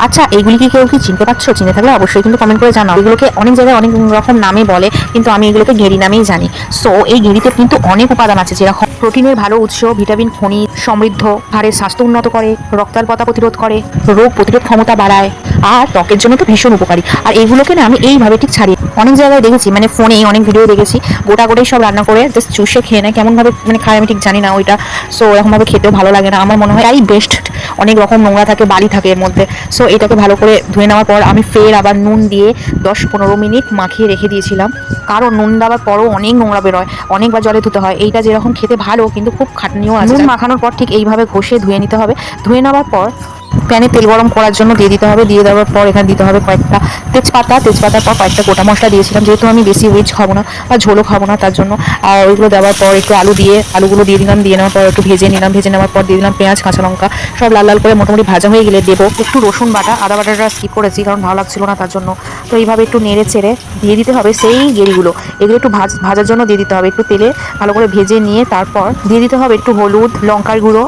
আচ্ছা, এইগুলি কি কেউ কি চিনতে পারছো? চিনে থাকলে অবশ্যই কিন্তু কমেন্ট করে জানাও। এগুলোকে অনেক জায়গায় অনেক রকম নামে বলে, কিন্তু আমি এগুলোকে গেঁড়ি নামেই জানি। সো এই গেঁড়িতে কিন্তু অনেক উপাদান আছে, যেরকম প্রোটিনের ভালো উৎস, ভিটামিন, খনিজ সমৃদ্ধ, হাড়ের স্বাস্থ্য উন্নত করে, রক্তাল্পতা প্রতিরোধ করে, রোগ প্রতিরোধ ক্ষমতা বাড়ায়, আর ত্বকের জন্য তো ভীষণ উপকারী। আর এইগুলোকে না আমি এইভাবে ঠিক ছাড়িয়ে অনেক জায়গায় দেখেছি, মানে ফোনে অনেক ভিডিও দেখেছি, গোটা গোটাই সব রান্না করে জাস্ট চুষে খেয়ে নেয়। কেমন ভাবে মানে খায় আমি ঠিক জানি না ওইটা। সো এরকম ভাবে খেতেও ভালো লাগে না, আমার মনে হয় তাই বেস্ট। অনেক রকম নোংরা থাকে, বালি থাকে এর মধ্যে। সো এটাকে ভালো করে ধুয়ে নেওয়ার পর আমি ফের আবার নুন দিয়ে 10-15 মিনিট মাখিয়ে রেখে দিয়েছিলাম, কারণ নুন দেওয়ার পরও অনেক নোংরা বেরোয়, অনেকবার জলে ধুতে হয়। এইটা যেরকম খেতে ভালো, কিন্তু খুব খাটনিও আছে। নুন মাখানোর পর ঠিক এইভাবে ঘষে ধুয়ে নিতে হবে। ধুয়ে নেওয়ার পর প্যানে তেল গরম করার জন্য দিয়ে দিতে হবে। দিয়ে দেওয়ার পর এখানে দিতে হবে কয়েকটা তেজপাতার পর কয়েকটা গোটা মশলা দিয়েছিলাম, যেহেতু আমি বেশি রিচ খাবো না বা ঝোলও খাবো না, তার জন্য। আর ওইগুলো দেওয়ার পর একটু আলুগুলো দিয়ে দিলাম। দিয়ে নেওয়ার পর একটু ভেজে নিলাম। ভেজে নেওয়ার পর দিয়ে দিলাম পেঁয়াজ, কাঁচা লঙ্কা, সব লাল লাল করে মোটামুটি ভাজা হয়ে গেলে দেবো একটু রসুন বাটা। আদা বাটাটা স্কিপ করেছি কারণ ভালো লাগছিল না, তার জন্য। তো এইভাবে একটু নেড়ে চেড়ে দিয়ে দিতে হবে সেই গেঁড়িগুলো। এগুলো একটু ভাজার জন্য দিয়ে দিতে হবে, একটু তেলে ভালো করে ভেজে নিয়ে তারপর দিয়ে দিতে হবে একটু হলুদ, লঙ্কার গুঁড়ো,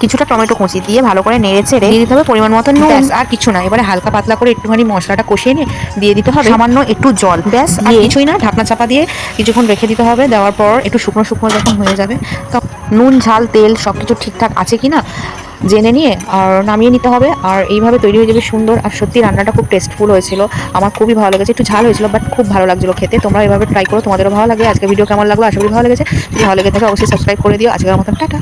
কিছুটা টমেটো কুচি দিয়ে ভালো করে নেড়ে চেড়ে দিয়ে দিতে হবে পরিমাণ মতো নুন। ব্যাস, আর কিছু না। এবারে হালকা পাতলা করে একটুখানি মশলাটা কষিয়ে নিয়ে দিয়ে দিতে হবে সামান্য একটু জল। ব্যাস, আর কিছুই না। ঢাকনা চাপা দিয়ে কিছুক্ষণ রেখে দিতে হবে। দেওয়ার পর একটু শুকনো শুকনো যখন হয়ে যাবে, তো নুন, ঝাল, তেল সবকিছু ঠিকঠাক আছে কিনা জেনে নিয়ে আর নামিয়ে নিতে হবে। আর এইভাবে তৈরি হয়ে যাবে সুন্দর। আর সত্যি রান্নাটা খুব টেস্টফুল হয়েছিল, আমার খুবই ভালো লেগেছে। একটু ঝাল হয়েছিল, বাট খুব ভালো লাগছিল খেতে। তোমরা এভাবে ট্রাই করো, তোমাদেরও ভালো লাগে। আজকে ভিডিও কেমন লাগলো? আশা করি ভালো লেগেছে। যদি ভালো লেগে থাকে অবশ্যই সাবস্ক্রাইব করে দিও। আজকের মতন টাটা।